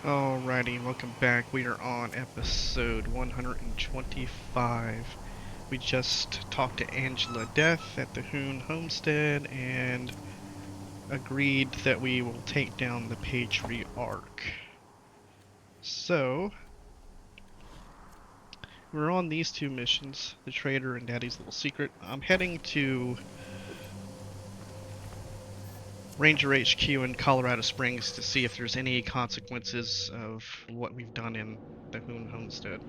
Alrighty, welcome back. We are on episode 125. We just talked to Angela Deth at the Hoon Homestead and agreed that we will take down the patriarch. So, we're on these two missions, the trader and Daddy's Little Secret. I'm heading to Ranger HQ in Colorado Springs to see if there's any consequences of what we've done in the Hoon Homestead.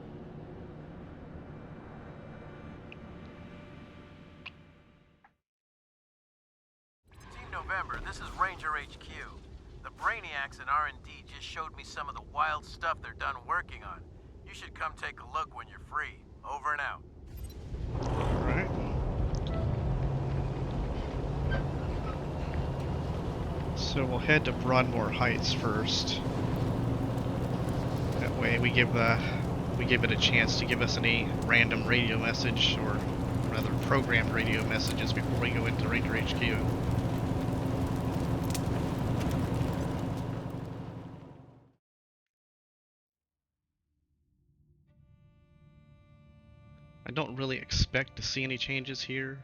Team November, this is Ranger HQ. The Brainiacs in R&D just showed me some of the wild stuff they're done working on. You should come take a look when you're free. Over and out. Alright. So we'll head to Broadmoor Heights first. That way we give it a chance to give us any random radio message, or rather programmed radio messages before we go into Ranger HQ. I don't really expect to see any changes here,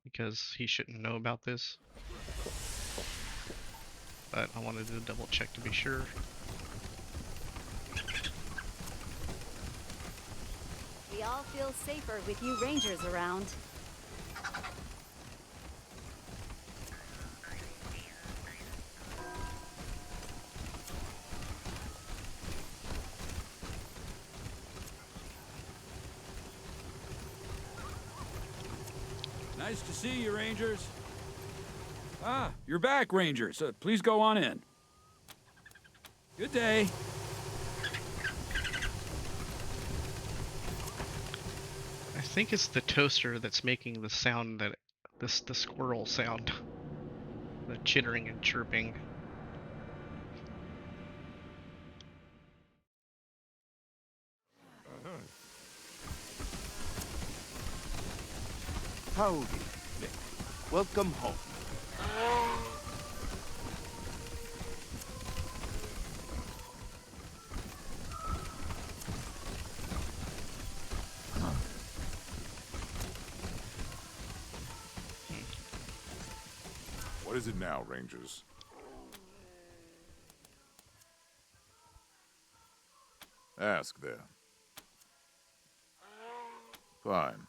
because he shouldn't know about this. But I wanted to double check to be sure. We all feel safer with you Rangers around. Nice to see you, Rangers. Ah, you're back, Rangers. Please go on in. Good day. I think it's the toaster that's making the sound that the squirrel sound. The chittering and chirping. Howdy, Nick. Welcome home. What is it now, Rangers? Ask there. Fine.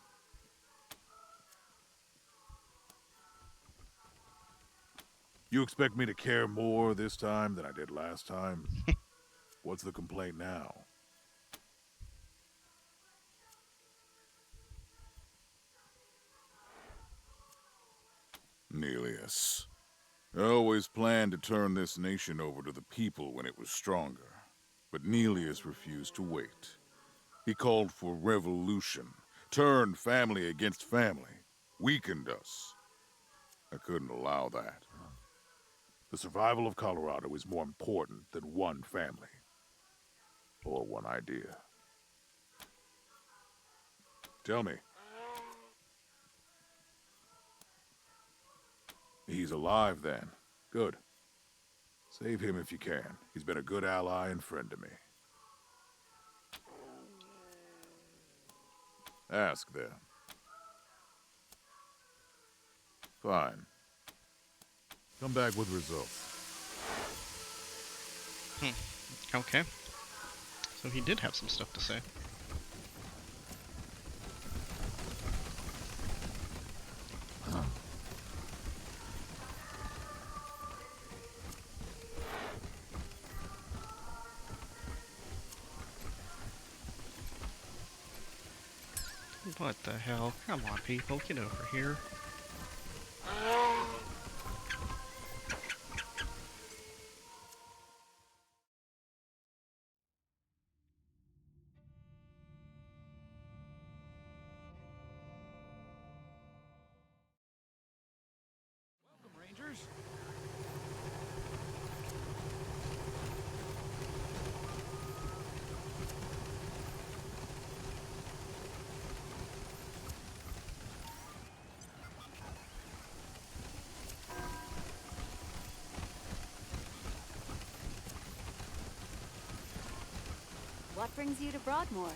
You expect me to care more this time than I did last time? What's the complaint now? Nelius. I always planned to turn this nation over to the people when it was stronger. But Nelius refused to wait. He called for revolution, turned family against family, weakened us. I couldn't allow that. The survival of Colorado is more important than one family. Or one idea. Tell me. He's alive then. Good. Save him if you can. He's been a good ally and friend to me. Ask there. Fine. Come back with results. Okay. So he did have some stuff to say. What the hell? Come on, people, get over here. Welcome, Rangers. What brings you to Broadmoor?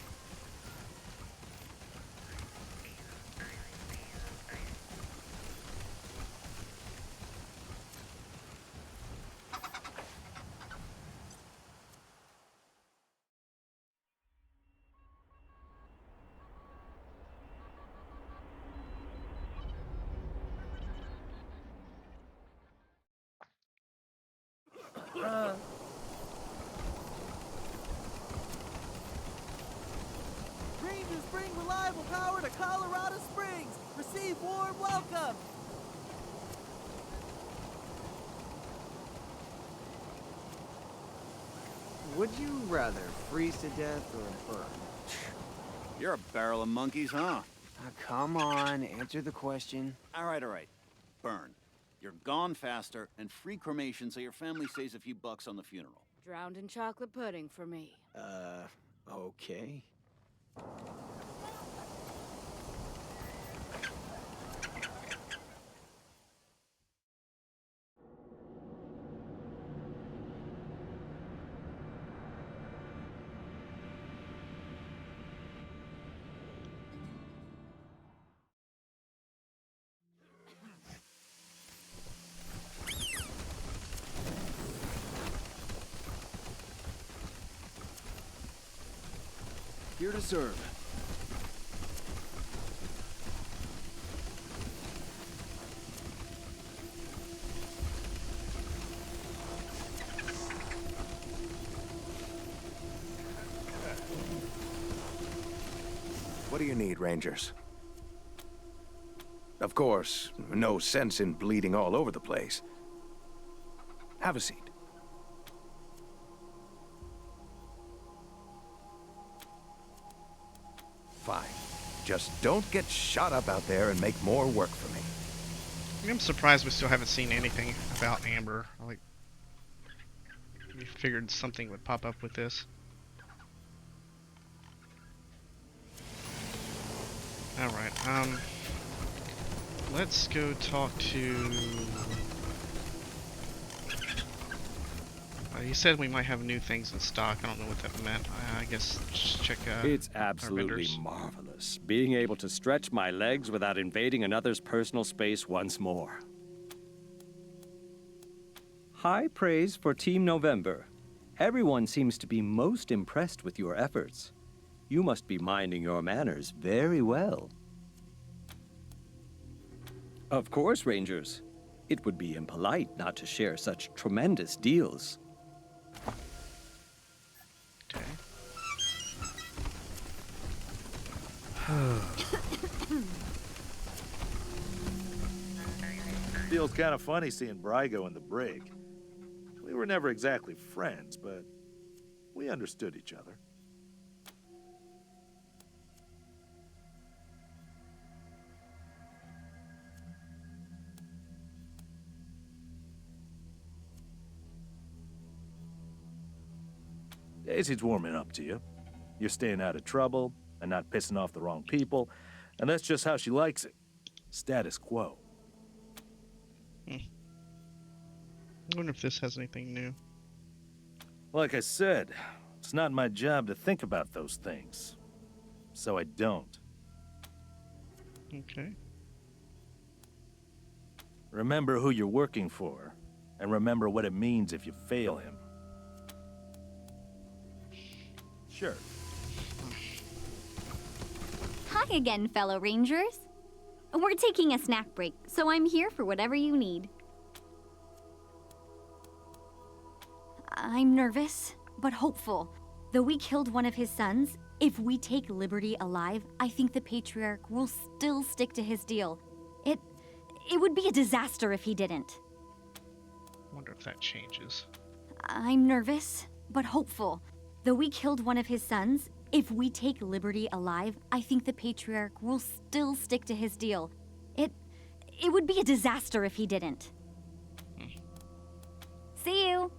Rangers bring reliable power to Colorado Springs. Receive warm welcome. Would you rather freeze to death or burn? You're a barrel of monkeys, huh? Come on, answer the question. All right. Burn. You're gone faster, and free cremation so your family saves a few bucks on the funeral. Drowned in chocolate pudding for me. Okay. Here to serve. What do you need, Rangers? Of course, no sense in bleeding all over the place. Have a seat. Fine. Just don't get shot up out there and make more work for me. I'm surprised we still haven't seen anything about Amber. Like, we figured something would pop up with this. Alright, let's go talk to... you said we might have new things in stock. I don't know what that meant. I guess just check It's our absolutely vendors. marvelous, being able to stretch my legs without invading another's personal space once more. High praise for Team November. Everyone seems to be most impressed with your efforts. You must be minding your manners very well. Of course, Rangers. It would be impolite not to share such tremendous deals. Okay. Feels kind of funny seeing Brygo in the brig. We were never exactly friends, but we understood each other. Daisy's warming up to you. You're staying out of trouble and not pissing off the wrong people, and that's just how she likes it. Status quo. I wonder if this has anything new. Like I said, it's not my job to think about those things. So I don't. Okay. Remember who you're working for, and remember what it means if you fail him. Sure. Hi again, fellow Rangers. We're taking a snack break, so I'm here for whatever you need. I'm nervous, but hopeful. Though we killed one of his sons, if we take Liberty alive, I think the Patriarch will still stick to his deal. It would be a disaster if he didn't. I wonder if that changes. I'm nervous, but hopeful. Though we killed one of his sons, if we take Liberty alive, I think the Patriarch will still stick to his deal. It would be a disaster if he didn't. See you!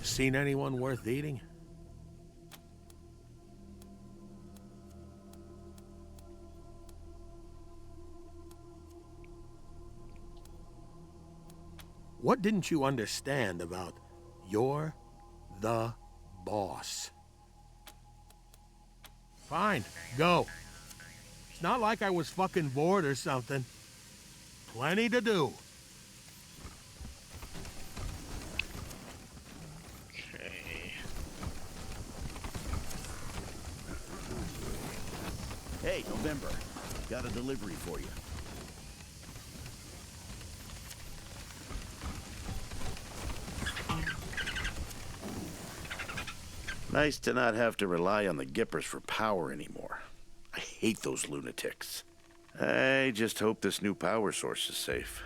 Seen anyone worth eating? What didn't you understand about your the boss. Fine, go. It's not like I was fucking bored or something. Plenty to do. Okay. Hey, November. Got a delivery for you. Nice to not have to rely on the Gippers for power anymore. I hate those lunatics. I just hope this new power source is safe.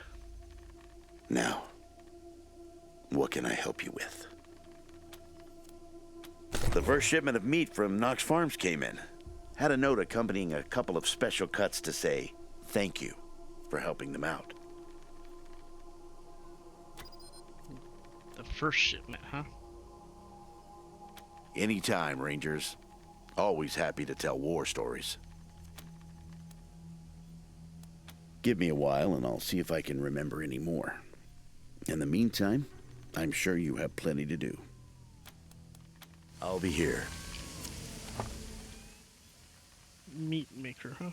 Now, what can I help you with? The first shipment of meat from Knox Farms came in. Had a note accompanying a couple of special cuts to say thank you for helping them out. The first shipment, huh? Anytime, Rangers. Always happy to tell war stories. Give me a while and I'll see if I can remember any more. In the meantime, I'm sure you have plenty to do. I'll be here. Meat maker, huh?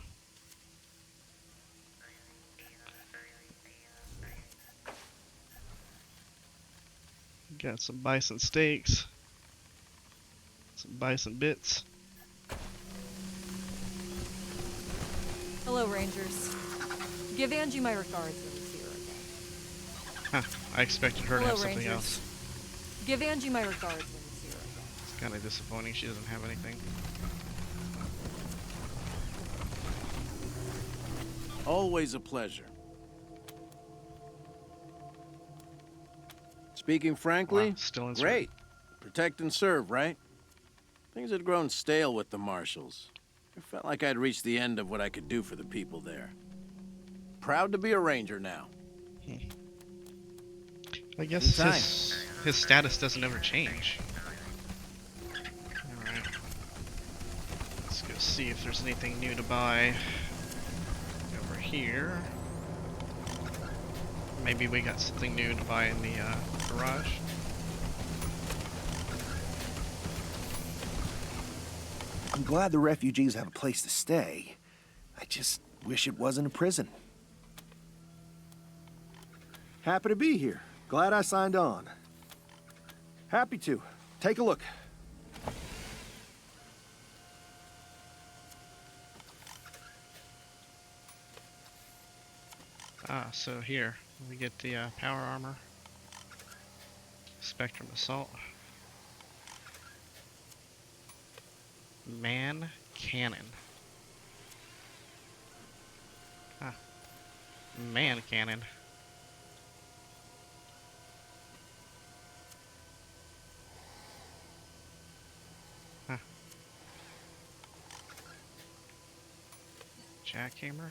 Got some bison steaks. Some bison bits. Hello, Rangers. Give Angie my regards when you see her again. Huh. I expected her to Hello, have something Rangers. else. Give Angie my regards when you see her again. It's kind of disappointing she doesn't have anything. Always a pleasure. Speaking frankly, Wow, still in great. Protect and serve, right? Things had grown stale with the Marshals. I felt like I'd reached the end of what I could do for the people there. Proud to be a Ranger now. I guess Good time. his status doesn't ever change. Alright. Let's go see if there's anything new to buy over here. Maybe we got something new to buy in the garage. I'm glad the refugees have a place to stay. I just wish it wasn't a prison. Happy to be here. Glad I signed on. Happy to. Take a look. Ah, so here we get the power armor, spectrum assault, man cannon. Ah, man cannon. Huh. Jackhammer.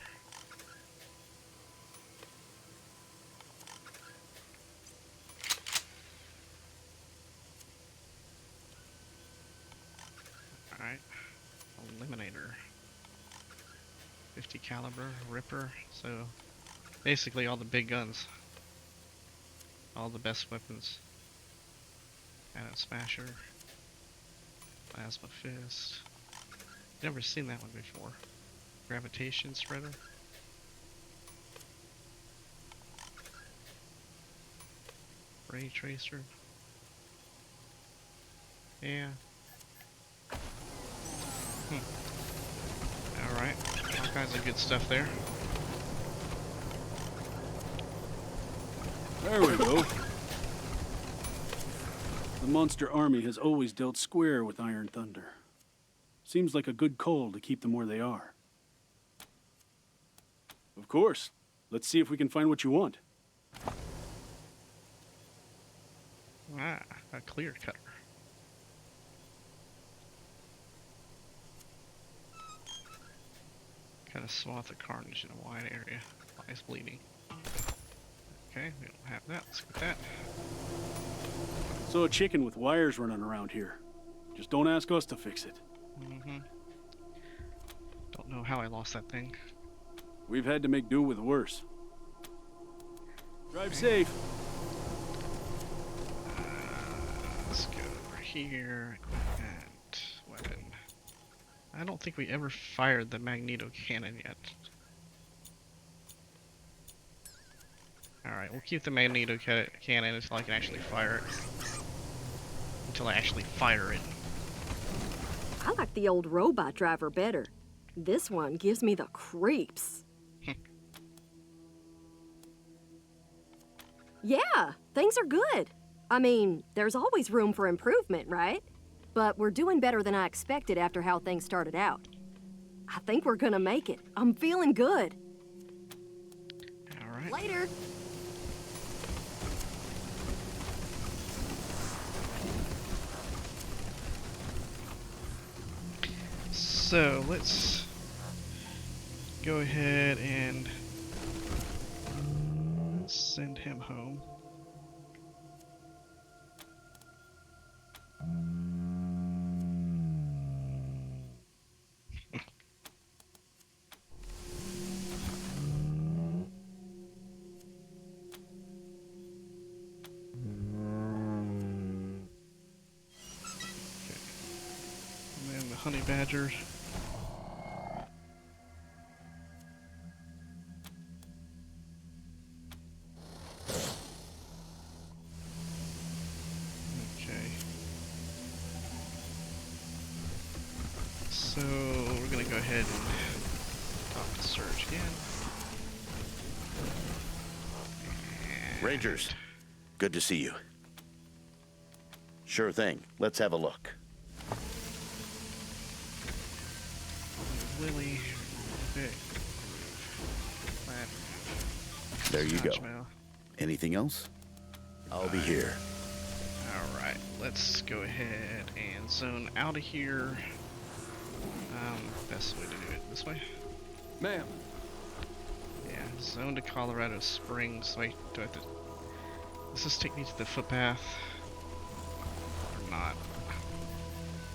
Alright. Eliminator. 50 caliber, Ripper, so basically all the big guns. All the best weapons. Cannon Smasher. Plasma Fist. Never seen that one before. Gravitation Spreader. Ray Tracer. Yeah. Alright, all kinds of good stuff there. There we go. The monster army has always dealt square with Iron Thunder. Seems like a good call to keep them where they are. Of course. Let's see if we can find what you want. Ah, a clear cutter. Kind of swath of carnage in a wide area. Eyes bleeding. Okay, we don't have that. Let's get that. Saw a chicken with wires running around here. Just don't ask us to fix it. Don't know how I lost that thing. We've had to make do with worse. Drive safe. Let's go over here, equipment, weapon. I don't think we ever fired the magneto cannon yet. Alright, we'll keep the magneto cannon until I can actually fire it. Until I actually fire it. I like the old robot driver better. This one gives me the creeps. Yeah, things are good. I mean, there's always room for improvement, right? But we're doing better than I expected after how things started out. I think we're gonna make it. I'm feeling good. Alright. Later. So, let's go ahead and send him home. And then the honey badger. So we're gonna go ahead and talk to Surge again. Rangers, good to see you. Sure thing. Let's have a look. Lily, big. There you go. Anything else? I'll be here. Alright, let's go ahead and zone out of here. Best way to do it this way. Ma'am. Yeah, zone to Colorado Springs. Wait, do I have to... Does this take me to the footpath? Or not?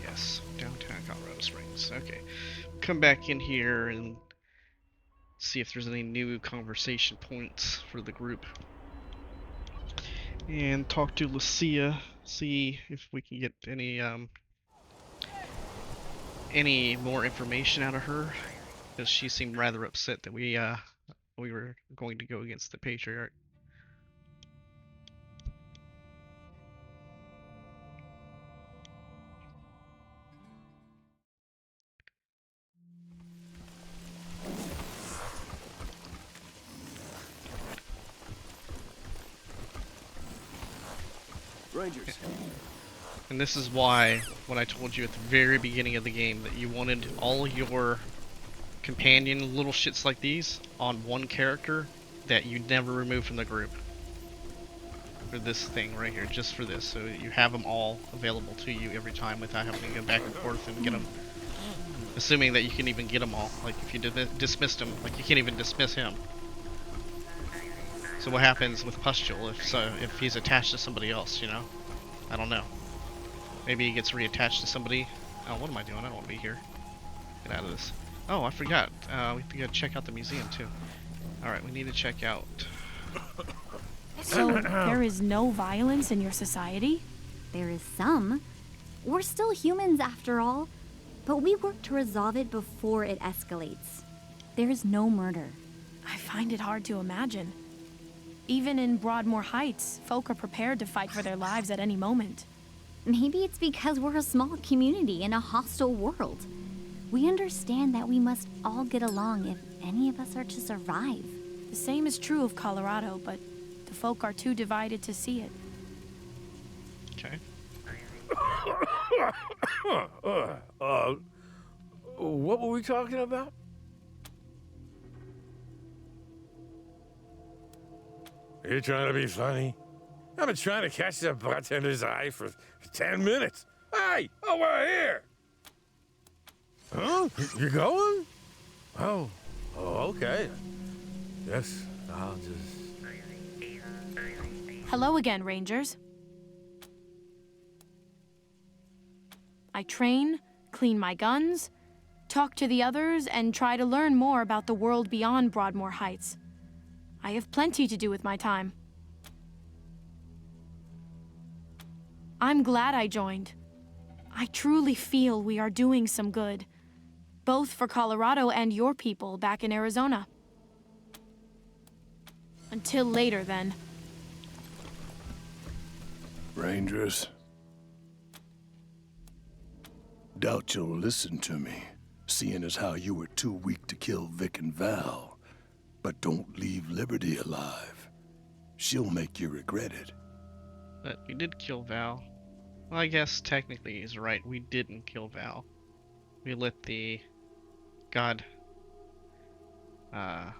Yes, downtown Colorado Springs. Okay. Come back in here and see if there's any new conversation points for the group. And talk to Lucia, see if we can get any more information out of her, because she seemed rather upset that we were going to go against the Patriarch. Rangers. And this is why, when I told you at the very beginning of the game that you wanted all your companion little shits like these on one character that you never remove from the group. For this thing right here, just for this, so you have them all available to you every time without having to go back and forth and get them. Assuming that you can even get them all. Like if you dismissed him, like you can't even dismiss him. So what happens with Pustule if he's attached to somebody else, you know? I don't know. Maybe he gets reattached to somebody. Oh, what am I doing? I don't want to be here. Get out of this. Oh, I forgot. We have to go check out the museum too. Alright, we need to check out. So there is no violence in your society? There is some. We're still humans after all. But we work to resolve it before it escalates. There is no murder. I find it hard to imagine. Even in Broadmoor Heights, folk are prepared to fight for their lives at any moment. Maybe it's because we're a small community in a hostile world. We understand that we must all get along if any of us are to survive. The same is true of Colorado, but the folk are too divided to see it. Okay. What were we talking about? Are you trying to be funny? I've been trying to catch the bartender's eye for 10 minutes. Hey, over here! Huh? You going? Oh, okay. Yes, I'll just... Hello again, Rangers. I train, clean my guns, talk to the others, and try to learn more about the world beyond Broadmoor Heights. I have plenty to do with my time. I'm glad I joined. I truly feel we are doing some good, both for Colorado and your people back in Arizona. Until later, then. Rangers, doubt you'll listen to me, seeing as how you were too weak to kill Vic and Val. But don't leave Liberty alive. She'll make you regret it. But we did kill Val. Well, I guess technically he's right. We didn't kill Val. We let the God... I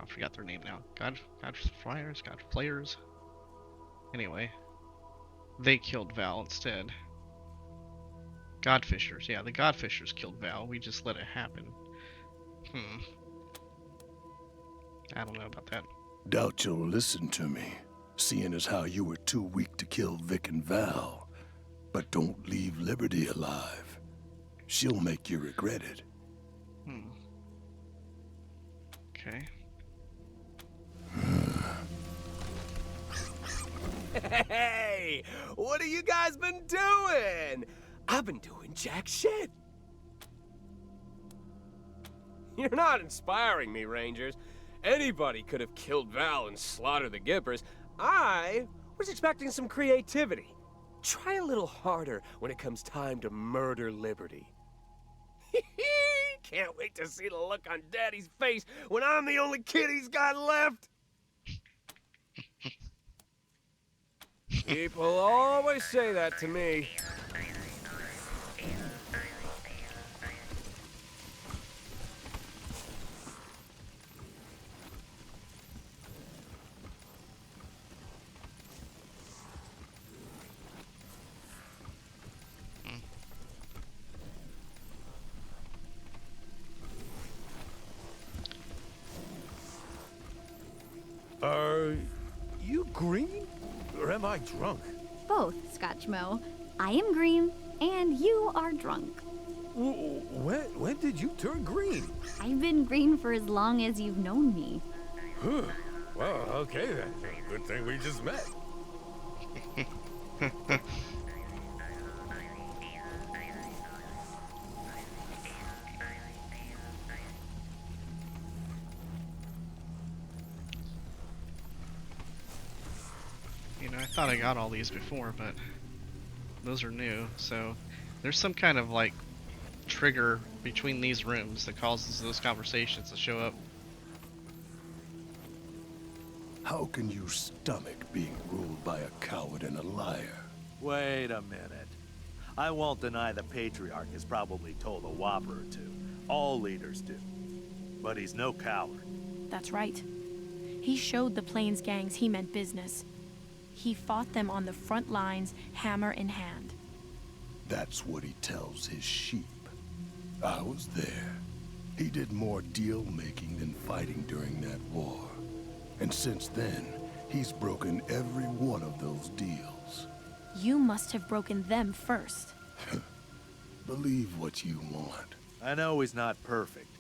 forgot their name now. God Flyers? Anyway. They killed Val instead. Godfishers. Yeah, the Godfishers killed Val. We just let it happen. I don't know about that. Doubt you'll listen to me, seeing as how you were too weak to kill Vic and Val. But don't leave Liberty alive. She'll make you regret it. Okay. Hey! What have you guys been doing? I've been doing jack shit. You're not inspiring me, Rangers. Anybody could have killed Val and slaughtered the Gippers. I was expecting some creativity. Try a little harder when it comes time to murder Liberty. Can't wait to see the look on Daddy's face when I'm the only kid he's got left. People always say that to me. Are you green? Or am I drunk? Both, Scotchmo. I am green, and you are drunk. When did you turn green? I've been green for as long as you've known me. Well, okay then. Good thing we just met. You know, I thought I got all these before, but those are new, so there's some kind of like trigger between these rooms that causes those conversations to show up. How can you stomach being ruled by a coward and a liar? Wait a minute. I won't deny the Patriarch has probably told a whopper or two. All leaders do. But he's no coward. That's right. He showed the Plains gangs he meant business. He fought them on the front lines, hammer in hand. That's what he tells his sheep. I was there. He did more deal-making than fighting during that war. And since then, he's broken every one of those deals. You must have broken them first. Believe what you want. I know he's not perfect,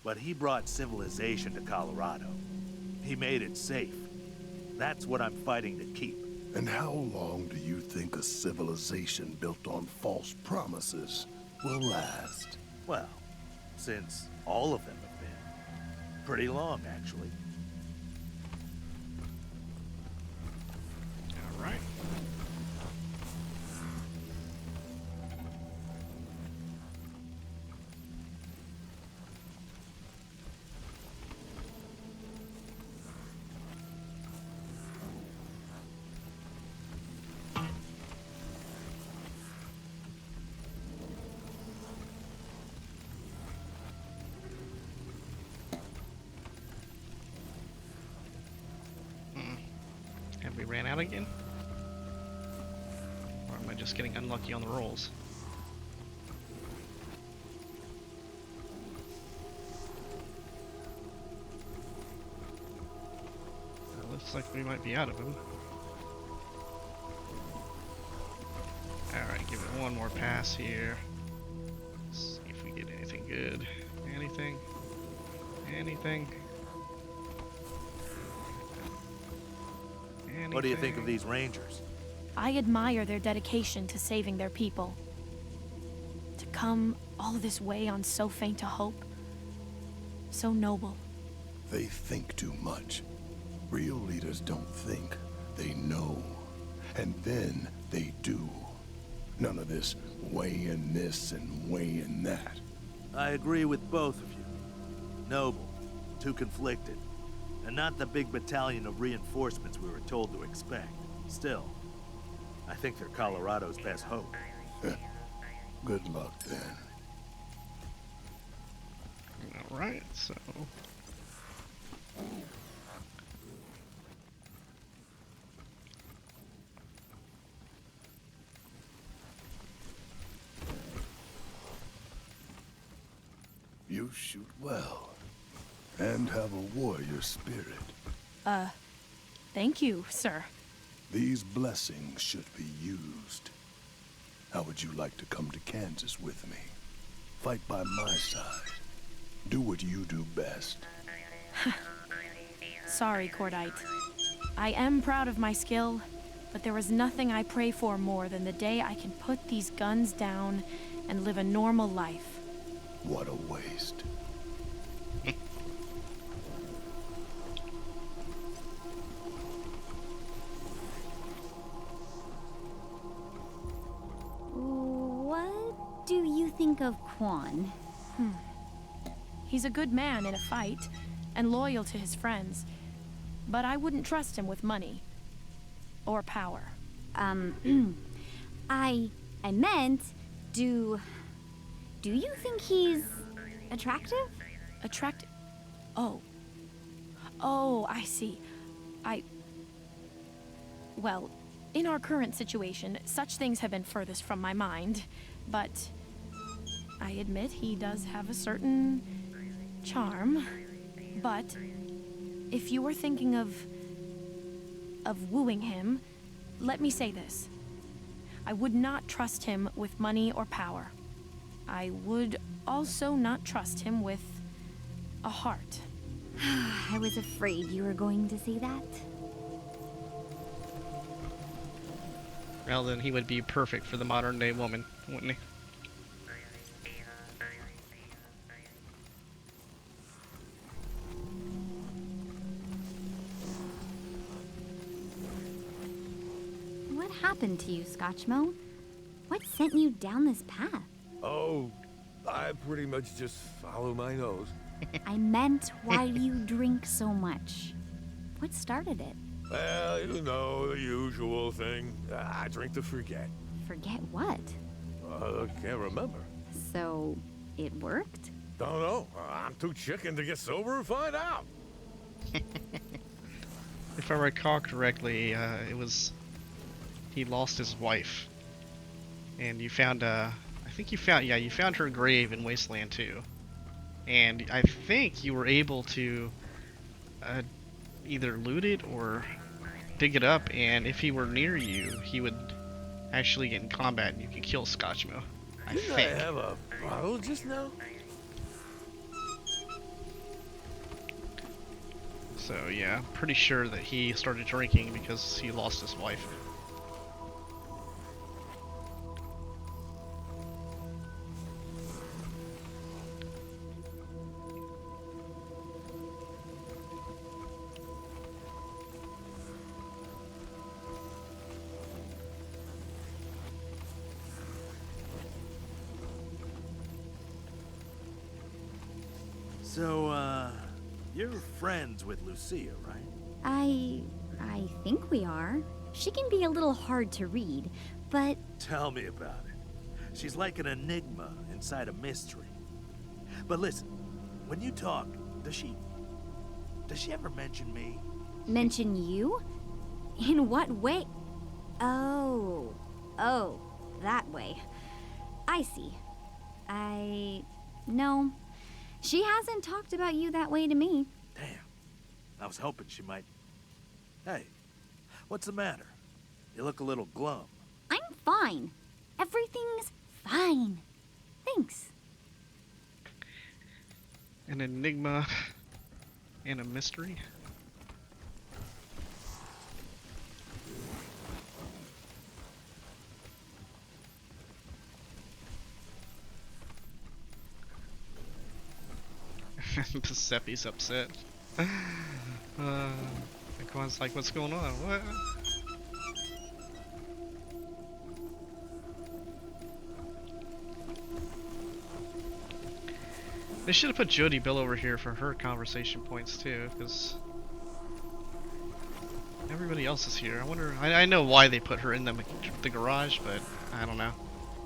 but he brought civilization to Colorado. He made it safe. That's what I'm fighting to keep. And how long do you think a civilization built on false promises will last? Well, since all of them have been. Pretty long, actually. All right. Have we ran out again? Or am I just getting unlucky on the rolls? Looks like we might be out of them. Alright, give it one more pass here. See if we get anything good. Anything? Anything? What do you think of these Rangers? I admire their dedication to saving their people. come all this way on so faint a hope? So noble. They think too much. Real leaders don't think, they know. And then they do. None of this weighing this and weighing that. I agree with both of you. Noble, too conflicted, and not the big battalion of reinforcements we were told to expect. Still, I think they're Colorado's best hope. Good luck, then. Alright, so... You shoot well, and have a warrior spirit. Thank you, sir. These blessings should be used. How would you like to come to Kansas with me? Fight by my side. Do what you do best. Sorry, Cordite. I am proud of my skill, but there is nothing I pray for more than the day I can put these guns down and live a normal life. What a waste. What do you think of Quan? He's a good man in a fight, and loyal to his friends. But I wouldn't trust him with money. Or power. I meant, do you think he's attractive? Attractive? Oh, I see. Well, in our current situation, such things have been furthest from my mind, but I admit he does have a certain charm. But if you were thinking of wooing him, let me say this. I would not trust him with money or power. I would also not trust him with a heart. I was afraid you were going to say that. Well, then he would be perfect for the modern day woman, wouldn't he? What happened to you, Scotchmo? What sent you down this path? Oh, I pretty much just follow my nose. I meant, why do you drink so much? What started it? Well, you know, the usual thing. I drink to forget. Forget what? Can't remember. So, it worked? Don't know. I'm too chicken to get sober and find out. If I recall correctly, he lost his wife. And you found, I think you found her grave in Wasteland too. And I think you were able to either loot it or dig it up, and if he were near you, he would actually get in combat and you could kill Scotchmo. I think. I have a bottle just now? So yeah, I'm pretty sure that he started drinking because he lost his wife. So, you're friends with Lucia, right? I think we are. She can be a little hard to read, but... Tell me about it. She's like an enigma inside a mystery. But listen, when you talk, does she ever mention me? Mention you? In what way? Oh, that way. I see. No. She hasn't talked about you that way to me. Damn. I was hoping she might. Hey, what's the matter? You look a little glum. I'm fine. Everything's fine. Thanks. An enigma and a mystery. Giuseppe's upset. Aquan's like, what's going on? What? They should have put Jody Bill over here for her conversation points too, because everybody else is here. I wonder. I know why they put her in the garage, but I don't know.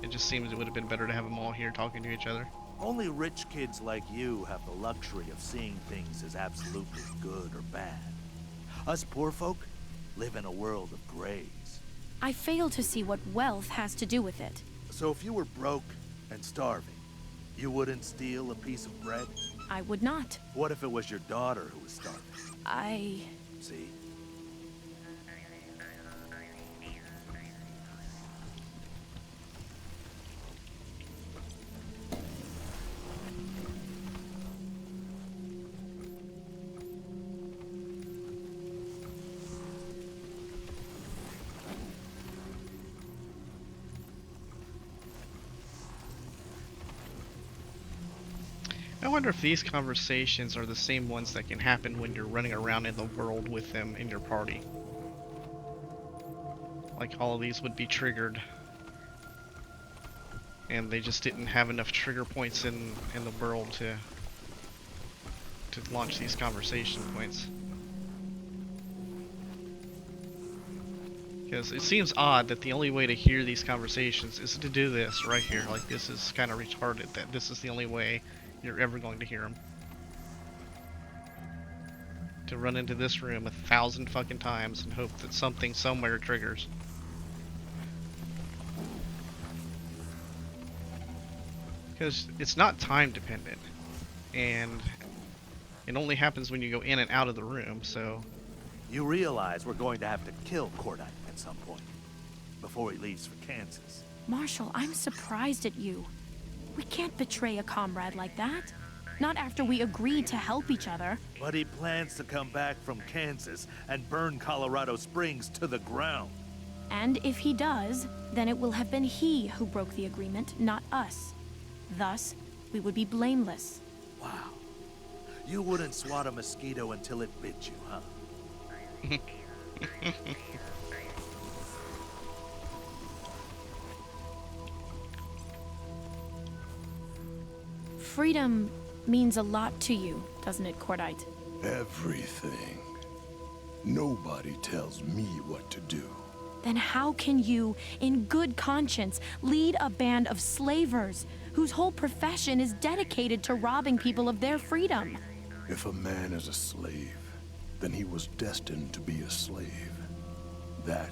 It just seems it would have been better to have them all here talking to each other. Only rich kids like you have the luxury of seeing things as absolutely good or bad. Us poor folk live in a world of grays. I fail to see what wealth has to do with it. So if you were broke and starving, you wouldn't steal a piece of bread? I would not. What if it was your daughter who was starving? See? I wonder if these conversations are the same ones that can happen when you're running around in the world with them in your party. Like all of these would be triggered. And they just didn't have enough trigger points in the world to launch these conversation points. Because it seems odd that the only way to hear these conversations is to do this right here. Like, this is kind of retarded that this is the only way you're ever going to hear them. To run into this room 1,000 fucking times and hope that something somewhere triggers. Because it's not time dependent. And it only happens when you go in and out of the room, so... You realize we're going to have to kill Cordite at some point, before he leaves for Kansas. Marshall, I'm surprised at you. We can't betray a comrade like that. Not after we agreed to help each other. But he plans to come back from Kansas and burn Colorado Springs to the ground. And if he does, then it will have been he who broke the agreement, not us. Thus, we would be blameless. Wow. You wouldn't swat a mosquito until it bit you, huh? Freedom means a lot to you, doesn't it, Cordite? Everything. Nobody tells me what to do. Then how can you, in good conscience, lead a band of slavers whose whole profession is dedicated to robbing people of their freedom? If a man is a slave, then he was destined to be a slave. That,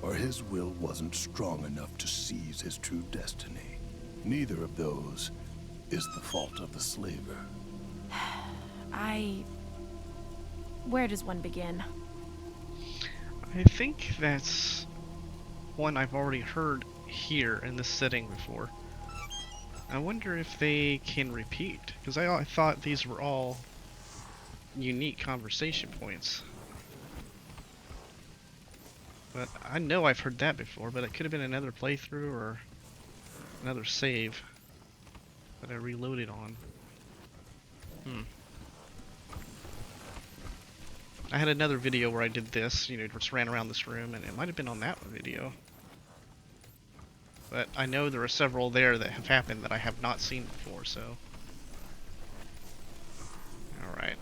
or his will wasn't strong enough to seize his true destiny. Neither of those is the fault of the slaver. Where does one begin? I think that's one I've already heard here in this setting before. I wonder if they can repeat, because I thought these were all unique conversation points. But I know I've heard that before, but it could have been another playthrough or another save that I reloaded on. I had another video where I did this, you know, just ran around this room, and it might have been on that video. But I know there are several there that have happened that I have not seen before, so... Alright.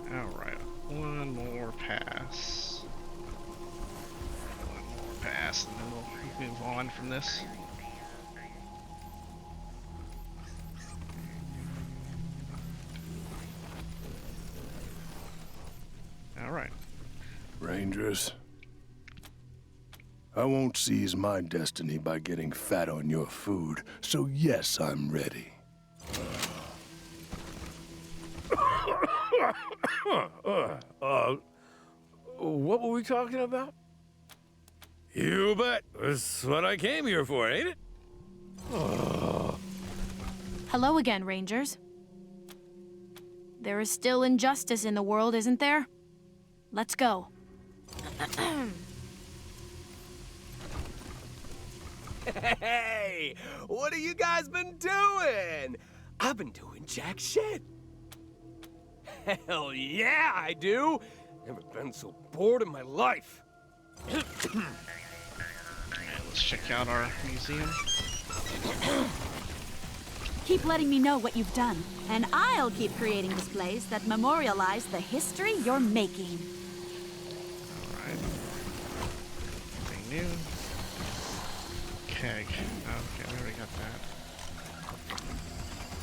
Alright, one more pass. One more pass, and then we'll move on from this. Alright. Rangers, I won't seize my destiny by getting fat on your food, so yes, I'm ready. What were we talking about? You bet. That's what I came here for, ain't it? Hello again, Rangers. There is still injustice in the world, isn't there? Let's go. Hey, what have you guys been doing? I've been doing jack shit. Hell yeah, I do. Never been so bored in my life. Let's check out our museum. Keep letting me know what you've done, and I'll keep creating displays that memorialize the history you're making. Alright. Anything new? Keg. Okay, we already got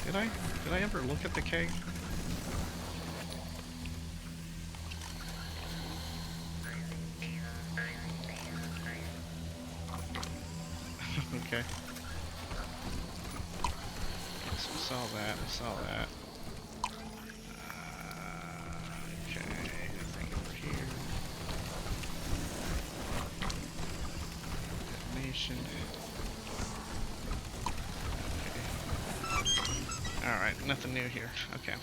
that. Did I ever look at the keg? Okay. Yes, we saw that. I saw that. Okay, nothing over here. Detonation. Okay. Alright, nothing new here. Okay.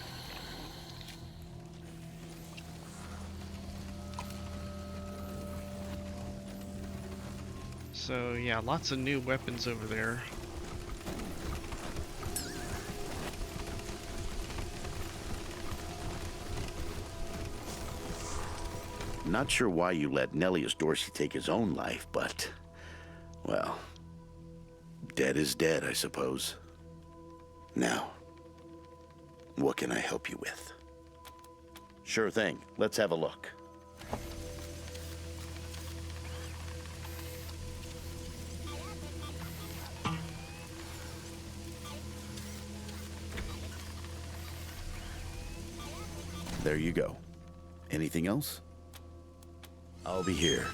So yeah, lots of new weapons over there. Not sure why you let Nellius Dorsey take his own life, but, well, dead is dead, I suppose. Now, what can I help you with? Sure thing. Let's have a look. There you go. Anything else? I'll be here.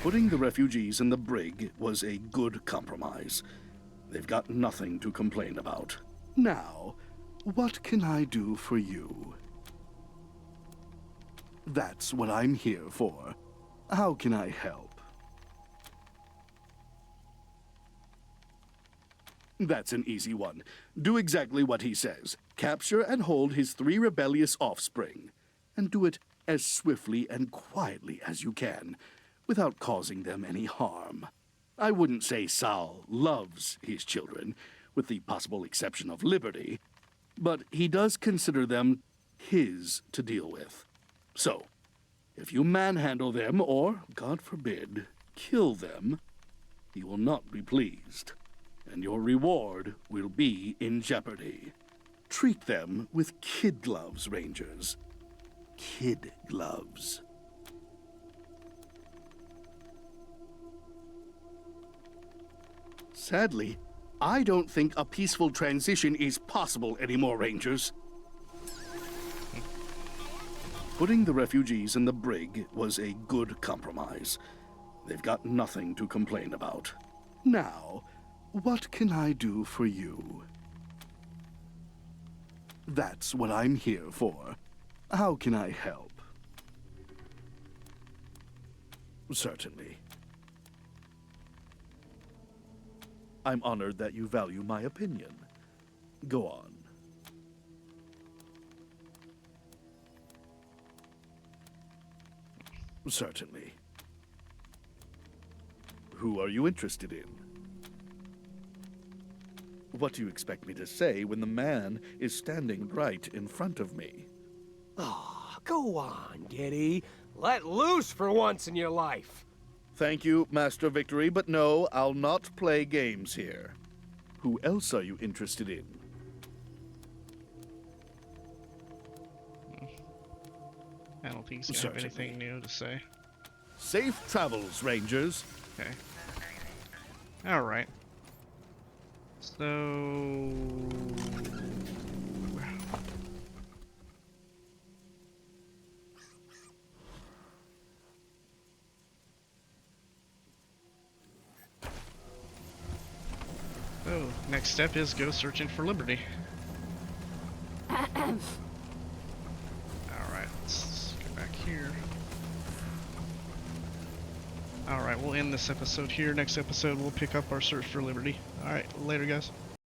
Putting the refugees in the brig was a good compromise. They've got nothing to complain about. Now, what can I do for you? That's what I'm here for. How can I help? That's an easy one. Do exactly what he says. Capture and hold his 3 rebellious offspring. And do it as swiftly and quietly as you can, without causing them any harm. I wouldn't say Sal loves his children, with the possible exception of Liberty, but he does consider them his to deal with. So, if you manhandle them or, God forbid, kill them, he will not be pleased, and your reward will be in jeopardy. Treat them with kid gloves, Rangers. Kid gloves. Sadly, I don't think a peaceful transition is possible anymore, Rangers. Putting the refugees in the brig was a good compromise. They've got nothing to complain about. Now, what can I do for you? That's what I'm here for. How can I help? Certainly. I'm honored that you value my opinion. Go on. Certainly. Who are you interested in? What do you expect me to say when the man is standing right in front of me? Oh, go on, Giddy. Let loose for once in your life. Thank you, Master Victory, but no, I'll not play games here. Who else are you interested in? I don't think he's gonna have anything new to say. Safe travels, Rangers. Okay. Alright. So... Oh, next step is go searching for Liberty. Alright, let's go back here. Alright, we'll end this episode here. Next episode, we'll pick up our search for liberty. Alright, later, guys.